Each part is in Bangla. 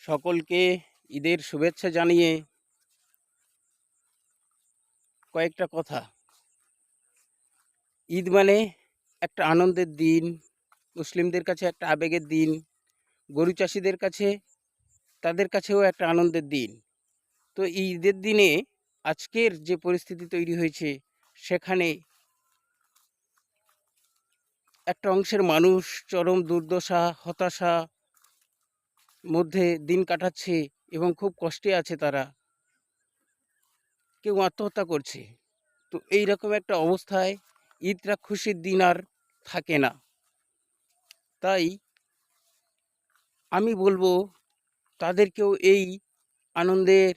সকলকে ঈদের শুভেচ্ছা জানিয়ে কয়েকটা কথা। ঈদ মানে একটা আনন্দের দিন, মুসলিমদের কাছে একটা আবেগের দিন, গরু চাষিদের কাছে তাদের কাছেও একটা আনন্দের দিন। তো এই ঈদের দিনে আজকের যে পরিস্থিতি তৈরি হয়েছে, সেখানে একটা অংশের মানুষ চরম দুর্দশা, হতাশা মধ্যে দিন কাটাচ্ছে এবং খুব কষ্টে আছে তারা। কেউ আত্মহত্যা করছে। তো এই রকম একটা অবস্থায় ঈদটা খুশির দিন আর থাকে না। তাই আমি বলবো তাদেরকেও এই আনন্দের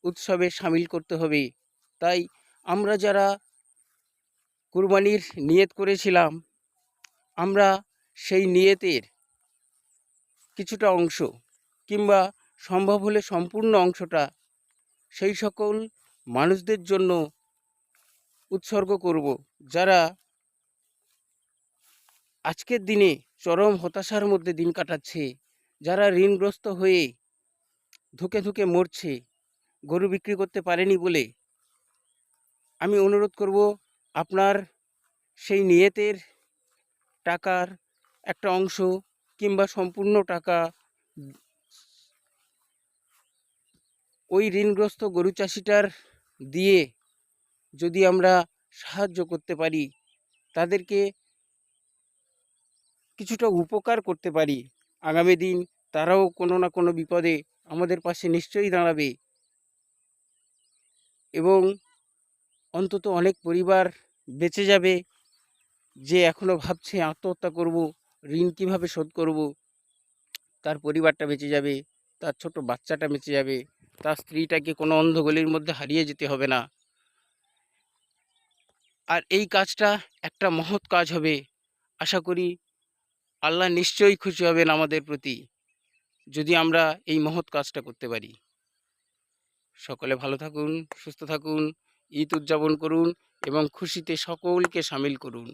উৎসবে সামিল করতে হবে। তাই আমরা যারা কুরবানির নিয়ত করেছিলাম, আমরা সেই নিয়তের কিছুটা অংশ কিংবা সম্ভব হলে সম্পূর্ণ অংশটা সেই সকল মানুষদের জন্য উৎসর্গ করব, যারা আজকের দিনে চরম হতাশার মধ্যে দিন কাটাচ্ছে, যারা ঋণগ্রস্ত হয়ে ধুকে ধুকে মরছে গরু বিক্রি করতে পারেনি বলে। আমি অনুরোধ করব, আপনার সেই নিয়তের টাকার একটা অংশ কিংবা সম্পূর্ণ টাকা ওই ঋণগ্রস্ত গরু চাষিটার দিয়ে যদি আমরা সাহায্য করতে পারি, তাদেরকে কিছুটা উপকার করতে পারি, আগামী দিন তারাও কোনো না কোনো বিপদে আমাদের পাশে নিশ্চয়ই দাঁড়াবে এবং অন্তত অনেক পরিবার বেঁচে যাবে। যে এখনো ভাবছে আত্মহত্যা করব, ঋণ কিভাবে শোধ করব, তার পরিবারটা বেঁচে যাবে, তার ছোট বাচ্চাটা বেঁচে যাবে, তার স্ত্রীটাকে কোনো অন্ধগলির মধ্যে হারিয়ে যেতে হবে না। আর এই কাজটা একটা মহৎ কাজ হবে। আশা করি আল্লাহ নিশ্চয়ই খুশি হবেন আমাদের প্রতি, যদি আমরা এই মহৎ কাজটা করতে পারি। সকলে ভালো থাকুন, সুস্থ থাকুন, ঈদ উদযাপন করুন এবং খুশিতে সকলকে সামিল করুন।